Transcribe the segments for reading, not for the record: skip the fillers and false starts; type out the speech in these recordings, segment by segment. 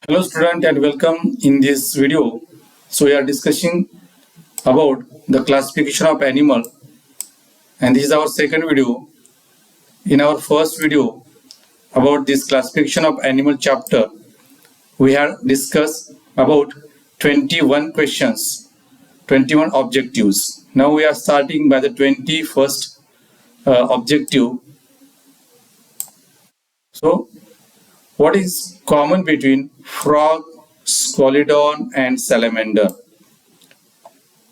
Hello student and welcome in this video. So we are discussing about the classification of animal, and this is our second video. In our first video about this classification of animal chapter, we have discussed about 21 questions, 21 objectives. Now we are starting by the 21st objective. So what is common between frog, scalodon and salamander?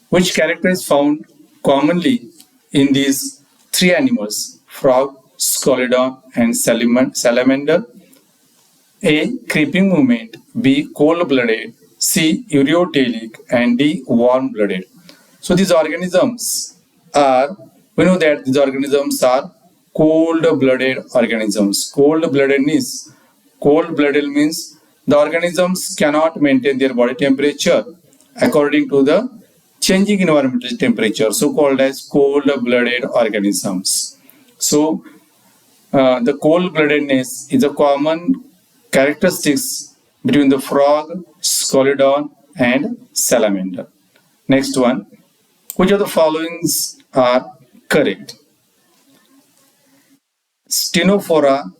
Which character is found commonly in these three animals, frog, scalodon and salamander? A. Creeping movement, B. Cold-blooded, C. Ureotelic and D. Warm-blooded. So these organisms are, we know that these organisms are cold-blooded organisms. Cold-blooded means the organisms cannot maintain their body temperature according to the changing environmental temperature, so called as cold-blooded organisms. So the cold-bloodedness is a common characteristics between the frog, scalodon and salamander. Next one, which of the followings are correct? Stenophora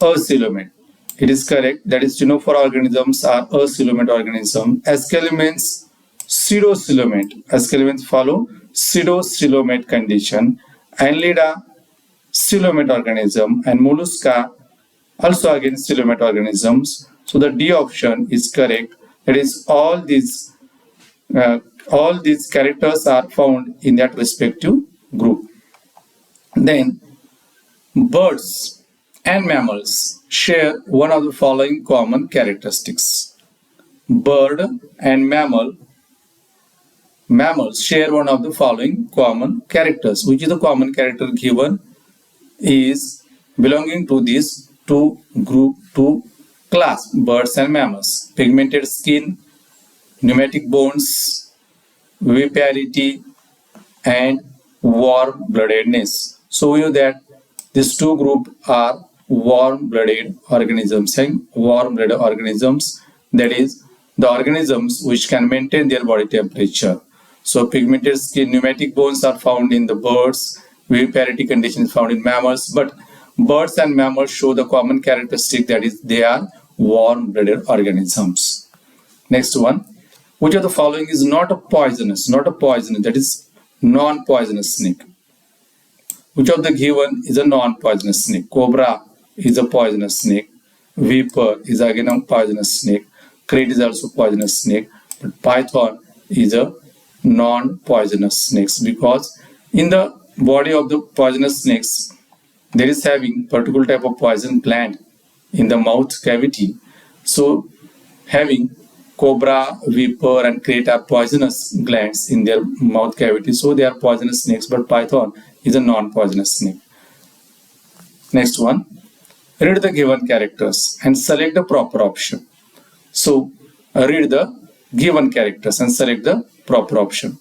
acoelomate. It is correct. That is, Stenophora organisms are acoelomate organisms. Escalements pseudocoelomate. Escalements follow pseudocoelomate condition. Annelida coelomate organism and mollusca also again coelomate organisms. So the D option is correct. That is, all these characters are found in that respective group. Then birds and mammals share one of the following common characteristics. Bird and mammals share one of the following common characters. Which is the common character given is belonging to these two class, birds and mammals. Pigmented skin, pneumatic bones, viviparity and warm-bloodedness. So we know that these two groups are warm-blooded organisms. And warm-blooded organisms, that is, the organisms which can maintain their body temperature. So pigmented skin, pneumatic bones are found in the birds. Viviparity condition is found in mammals. But birds and mammals show the common characteristic, that is, they are warm-blooded organisms. Next one, which of the following is not a poisonous, that is non-poisonous snake? Which of the given is a non-poisonous snake? Cobra is a poisonous snake. Viper is again a poisonous snake. Crate is also poisonous snake. But python is a non-poisonous snake, because in the body of the poisonous snakes there is having particular type of poison gland in the mouth cavity. So having cobra, viper and crate are poisonous glands in their mouth cavity, so they are poisonous snakes, but python is a non-poisonous snake. Next one, read the given characters and select the proper option. So read the given characters and select the proper option.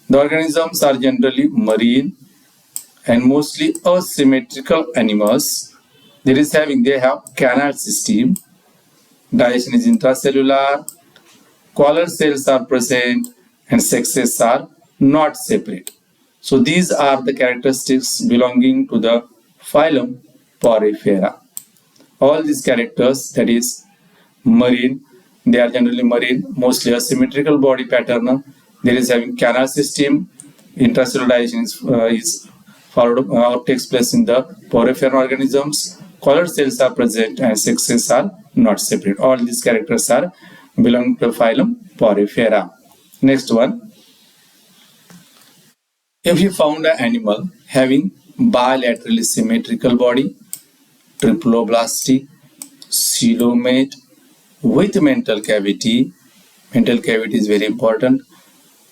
The organisms are generally marine and mostly asymmetrical animals. They have canal system. Digestion is intracellular. Collar cells are present and sexes are not separate. So these are the characteristics belonging to the phylum Porifera. All these characters, that is marine, they are generally marine, mostly asymmetrical body pattern. There is having canal system. Intracellular digestion is followed or takes place in the Porifera organisms. Collar cells are present and sexes are not separate. All these characters are belong to phylum Porifera. Next one. If you found an animal having bilaterally symmetrical body, triploblastic, coelomate, with mental cavity is very important.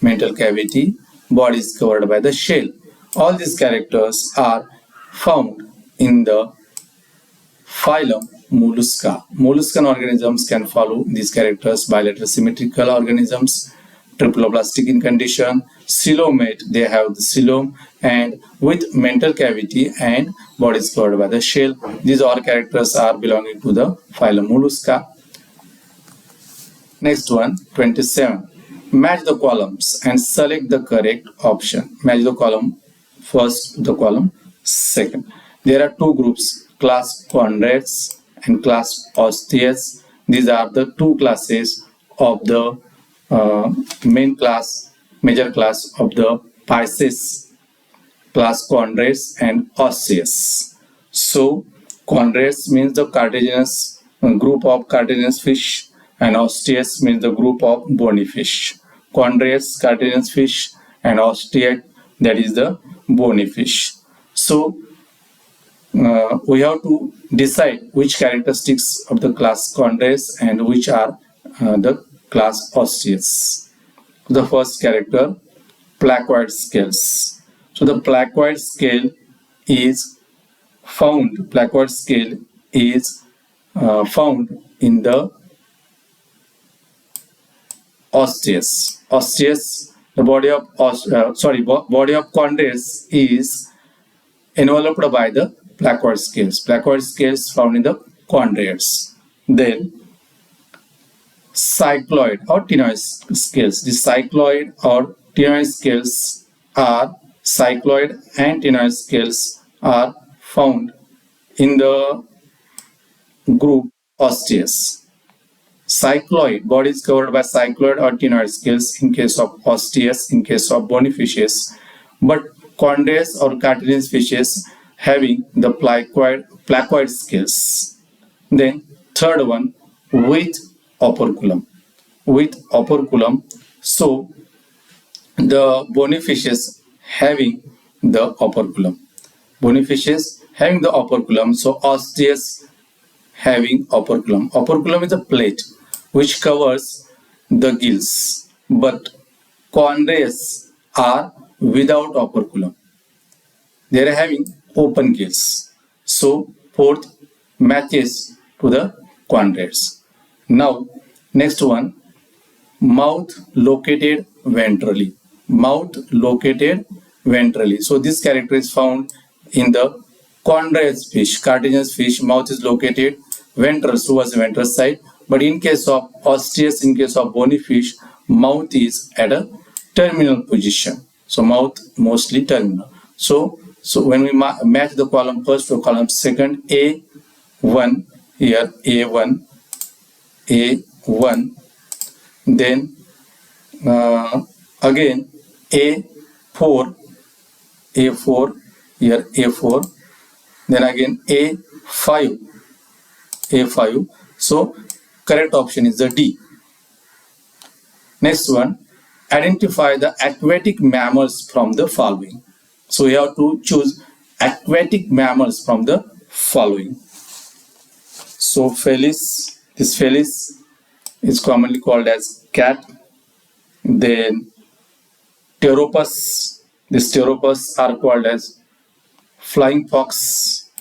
Mental cavity, body is covered by the shell. All these characters are found in the phylum Mollusca. Molluscan organisms can follow these characters: bilateral symmetrical organisms, triploblastic in condition, coelomate, they have the coelom, and with mental cavity and body is covered by the shell. These all characters are belonging to the phylum Mollusca. Next one, 27. Match the columns and select the correct option. Match the column first, the column second. There are two groups, class Chondrites and class Osteus. These are the two classes of the major class of the Pisces, class Chondrites and Osteus. So Chondrites means the cartilaginous group of cartilaginous fish, and Osteus means the group of bony fish. Chondrites, cartilaginous fish, and Osteus, that is the bony fish. So we have to decide which characteristics of the class Chondrites and which are the class Osteus. The first character, placoid scales. So the placoid scale is found in the Osteus. Osteus, the body of Chondrites is enveloped by the placoid scales. Placoid scales found in the Chondrites. Then cycloid or ctenoid scales. The cycloid or ctenoid scales are found in the group Osteus. Cycloid, body is covered by cycloid or ctenoid scales in case of Osteus, in case of bony fishes, but Chondrites or cartilaginous fishes having the placoid scales. Then third one, with operculum. So the bony fishes having the operculum. So Osteus having operculum. Operculum is a plate which covers the gills, but Chondrites are without operculum. They are having open gills. So fourth matches to the Chondrites. Now next one, mouth located ventrally. So this character is found in the Chondrites fish, cartilaginous fish. Mouth is located ventral, towards the ventral side. But in case of Osteus, in case of bony fish, mouth is at a terminal position. So mouth mostly terminal. So when we match the column first to column second, A1 here, A1, then again A4 here, A4, then again A5. So correct option is the D. Next one, identify the aquatic mammals from the following. So we have to choose aquatic mammals from the following. So Felis, this Felis is commonly called as cat. Then Pteropus, these Pteropus are called as flying fox.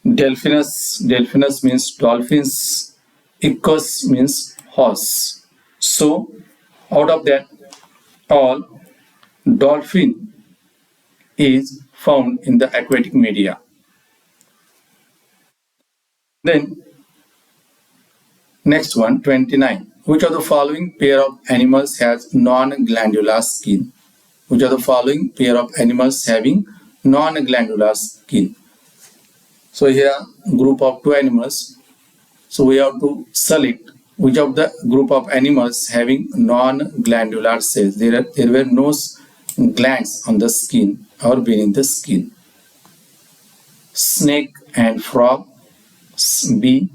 Delphinus means dolphins. Ichthys means horse. So out of that all, dolphin is found in the aquatic media. Then next one, 29. Which of the following pair of animals has non-glandular skin? Which of the following pair of animals having non-glandular skin? So here group of two animals. So we have to select which of the group of animals having non-glandular cells. There were no glands on the skin or beneath the skin. Snake and frog, B.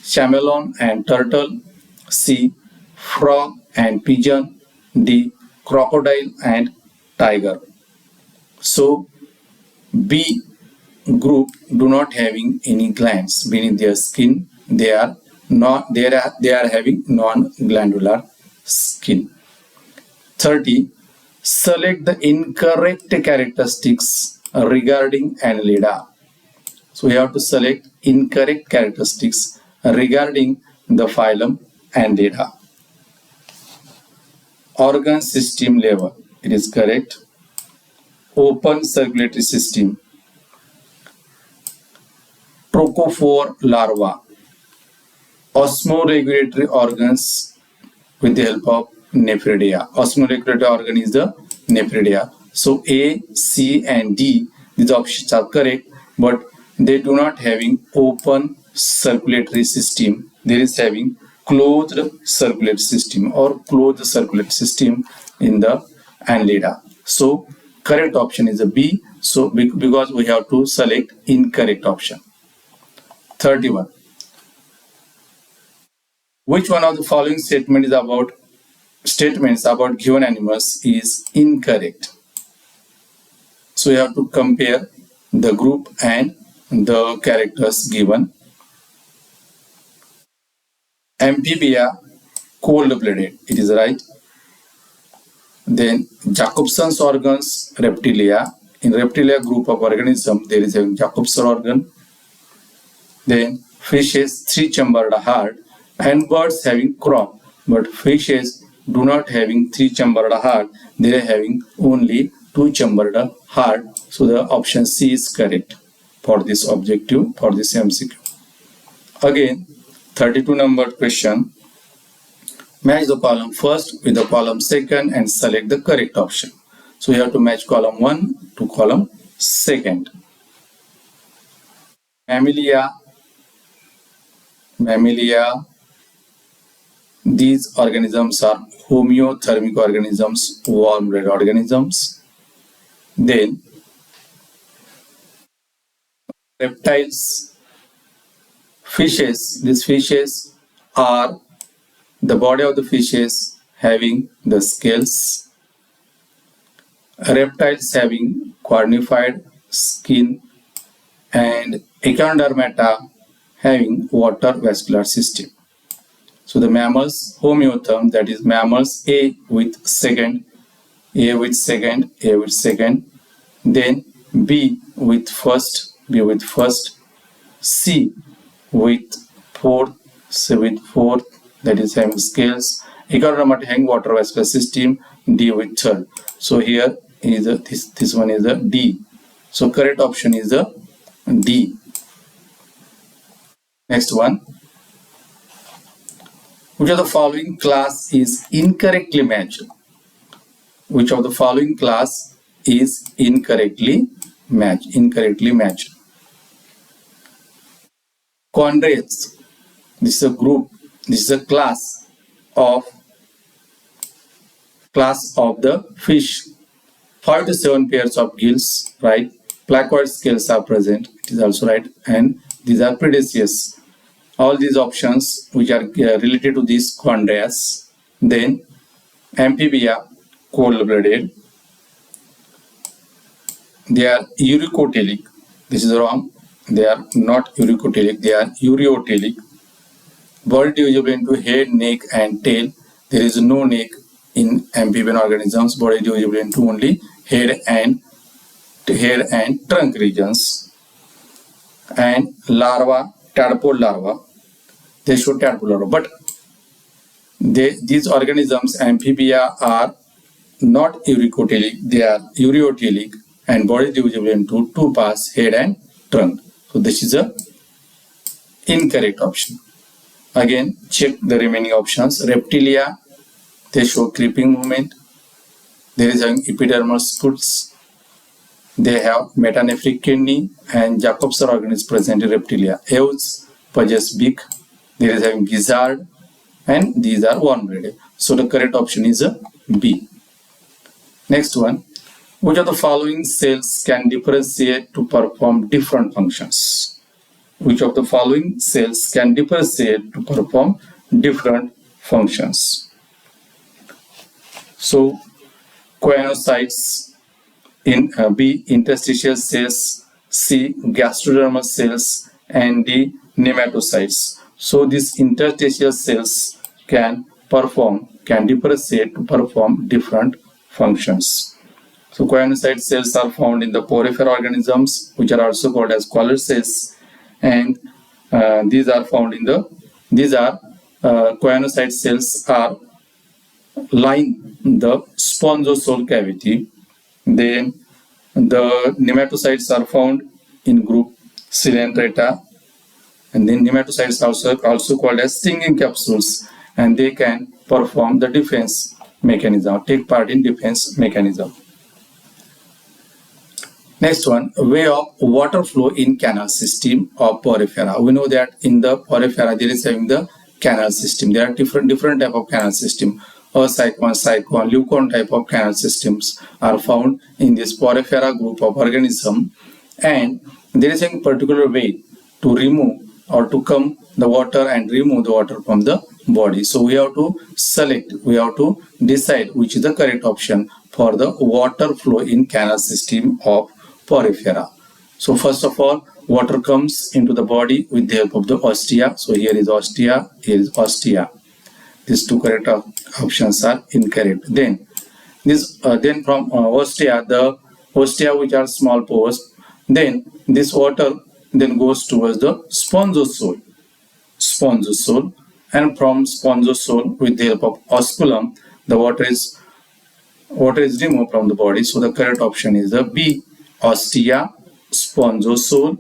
Chameleon and turtle, C. Frog and pigeon, D. Crocodile and tiger. So B group do not having any glands beneath their skin. They are having non-glandular skin. 30. Select the incorrect characteristics regarding Annelida. So we have to select incorrect characteristics regarding the phylum Annelida. Organ system level, it is correct. Open circulatory system. Trophophore larva. osmoregulatory organs with the help of nephridia. Osmoregulatory organ is the nephridia. So A, C and D, these options are correct, but they do not having open circulatory system. There is having closed circulatory system or closed circulatory system in the annelida. So correct option is a B. So because we have to select incorrect option. 31. Which one of the following statements about given animals is incorrect? So you have to compare the group and the characters given. Amphibia, cold-blooded, it is right. Then Jacobson's organs, reptilia. In reptilia group of organism, there is a Jacobson organ. Then fishes, three-chambered heart, and birds having crop. But fishes do not having three-chambered heart. They are having only two-chambered heart. So the option C is correct for this objective, for this MCQ. Again, 32 number question. Match the column first with the column second and select the correct option. So you have to match column 1 to column second. Mammalia. These organisms are homeothermic organisms, warm-blooded organisms. Then reptiles, fishes. These fishes are the body of the fishes having the scales. Reptiles having cornified skin, and echinodermata having water vascular system. So the mammals, homeotherm, that is mammals A with second, then B with first, C with fourth, that is having scales, echinodermata having water vascular system, D with third. So here is this one is a D. So correct option is the D. Next one. Which of the following class is incorrectly matched? Which of the following class is incorrectly matched? Chondriates. This is a group. This is a class of the fish. 5 to 7 pairs of gills, right? Placoid scales are present. It is also right, and these are predaceous. All these options which are related to these chondrias. Then amphibia, cold-blooded. They are uricotelic. This is wrong. They are not uricotelic. They are ureotelic. Body divisible into head, neck, and tail. There is no neck in amphibian organisms. Body divisible into only head and trunk regions. And larva, tadpole larva. They show tadpole larva, but these organisms, amphibia, are not uricotelic. They are ureotelic and body divisible into two parts, head and trunk. So this is a incorrect option. Again, check the remaining options. Reptilia, they show creeping movement. There is an epidermal spoots. They have metanephric kidney, and Jacobson organ is present in reptilia. Ewes possess beak. There is having gizzard, and these are warm-blooded. So the correct option is a B. Next one. Which of the following cells can differentiate to perform different functions? Which of the following cells can differentiate to perform different functions? So, choanocytes, in B, interstitial cells, C, gastrodermal cells, and D, nematocytes. So these interstitial cells can differentiate to perform different functions. So choanocyte cells are found in the poriferous organisms, which are also called as collar cells, and these choanocyte cells are line the spongiosal cavity. Then the nematocytes are found in group Coelenterata, And then nematocytes also called as stinging capsules, and they can perform the defense mechanism, take part in defense mechanism. Next one, way of water flow in canal system of porifera. We know that in the porifera there is having the canal system. There are different type of canal system. Cyclone, leucon type of canal systems are found in this porifera group of organism, and there is a particular way to remove or to come the water and remove the water from the body. So we have to select, we have to decide which is the correct option for the water flow in canal system of porifera. So first of all, water comes into the body with the help of the ostia. So here is ostia, here is ostia. These two correct options are incorrect. Then from ostia, the ostia which are small pores, then this water then goes towards the spongiosole, and from spongiosole with the help of osculum, the water is removed from the body. So the correct option is the B, ostia, spongiosole,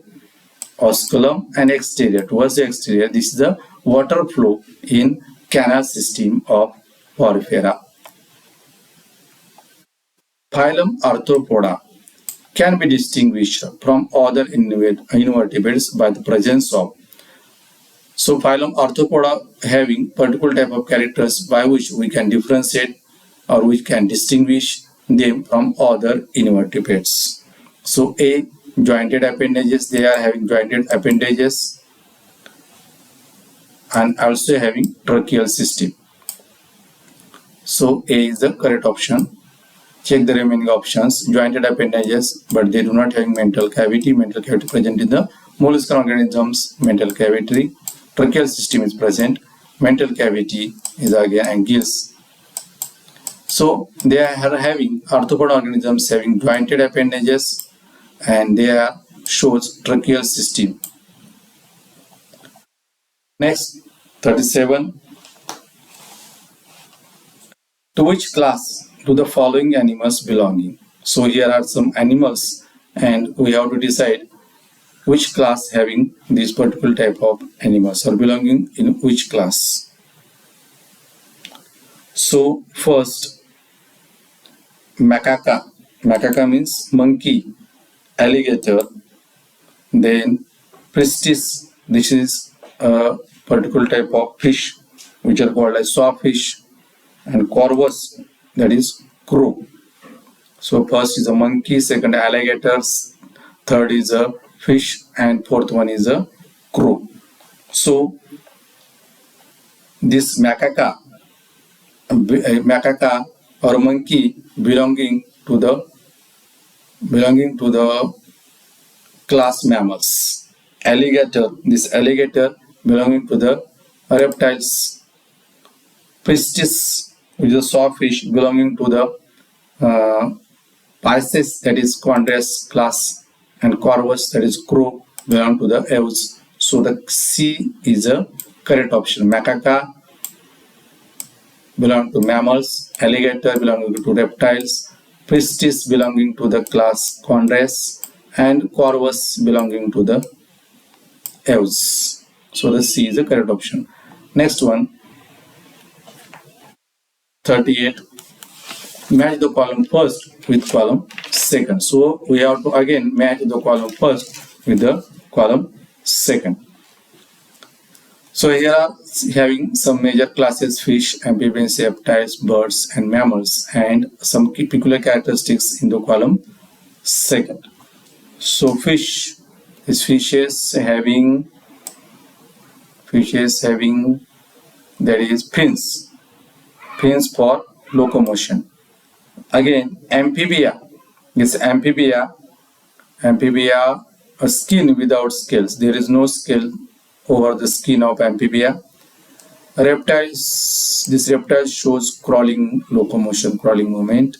osculum, and exterior. Towards the exterior, this is the water flow in canal system of porifera. Phylum Arthropoda can be distinguished from other invertebrates by the presence of. So phylum Arthropoda having particular type of characters by which we can differentiate or we can distinguish them from other invertebrates. So A, jointed appendages, they are having jointed appendages and also having tracheal system. So A is the correct option. Check the remaining options. Jointed appendages, but they do not have mental cavity. Mental cavity present in the molluscan organisms. Mental cavity. Tracheal system is present. Mental cavity is again and gills. So they are having arthropod organisms having jointed appendages, and they are shows tracheal system. Next, 37. To which class do the following animals belonging? So here are some animals, and we have to decide which class having this particular type of animals or belonging in which class. So first, macaca. Macaca means monkey, alligator. Then pristis. This is a particular type of fish which are called as sawfish. And corvus, that is crow. So first is a monkey, second alligators, third is a fish, and fourth one is a crow. So this macaca or monkey belonging to the class mammals. This alligator belonging to the reptiles. Pristis, which is a sawfish belonging to the Pisces, that is Chondres class, and Corvus, that is crow, belong to the Aves. So the C is a correct option. Macaca belong to mammals, alligator belonging to reptiles, Pristis belonging to the class Chondres, and Corvus belonging to the Aves. So the C is the correct option. Next one. 38. Match the column first with column second. So we have to again match the column first with the column second. So here are having some major classes: fish, amphibians, reptiles, birds, and mammals, and some peculiar characteristics in the column second. So fish is fishes having that is fins for locomotion. Again, amphibia is amphibia, a skin without scales. There is no scale over the skin of amphibia. Reptiles, this reptile shows crawling locomotion, crawling movement.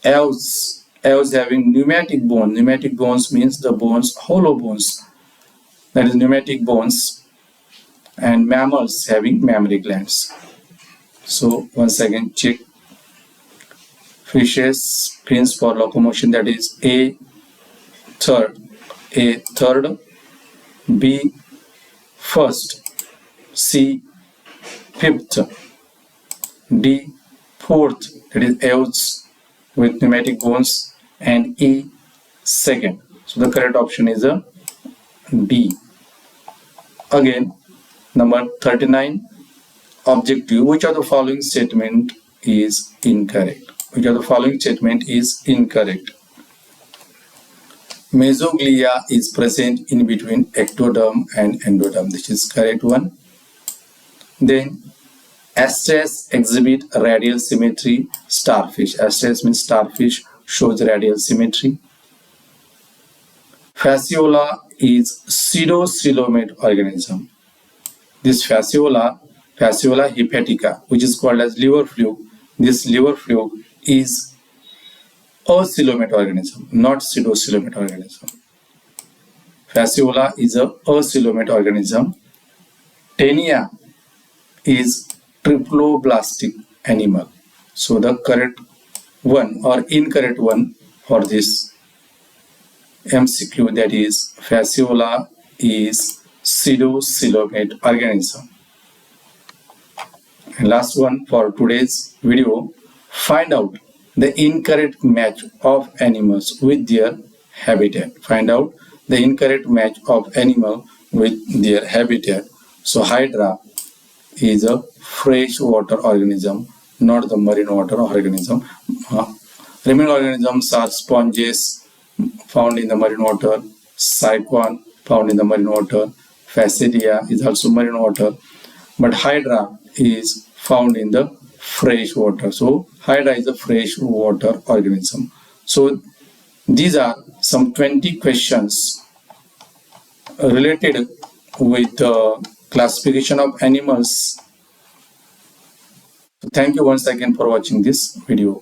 Aves having pneumatic bone. Pneumatic bones means the bones, hollow bones, that is pneumatic bones. And mammals having mammary glands. So once again check. Fishes, fins for locomotion, that is A third, B first, C fifth, D fourth, that is Eos with pneumatic bones, and E second. So the correct option is a D. Again, number 39, objective. Which of the following statement is incorrect? Which of the following statement is incorrect? Mesoglia is present in between ectoderm and endoderm. This is correct one. Then asterisk exhibit radial symmetry. Starfish. Asterisk means starfish shows radial symmetry. Fasciola is pseudocoelomate organism. This fasciola hepatica, which is called as liver fluke, this liver fluke is a coelomate organism, not pseudocoelomate organism. Fasciola is a coelomate organism. Taenia is triploblastic animal. So the correct one or incorrect one for this MCQ, that is Fasciola is pseudocoelomate organism. And last one for today's video, find out the incorrect match of animals with their habitat. Find out the incorrect match of animal with their habitat. So Hydra is a freshwater organism, not the marine water organism. Remaining organisms are sponges found in the marine water, cyclone found in the marine water, Facidia is also marine water, but Hydra is found in the fresh water. So Hydra is a freshwater organism. So these are some 20 questions related with the classification of animals. Thank you once again for watching this video.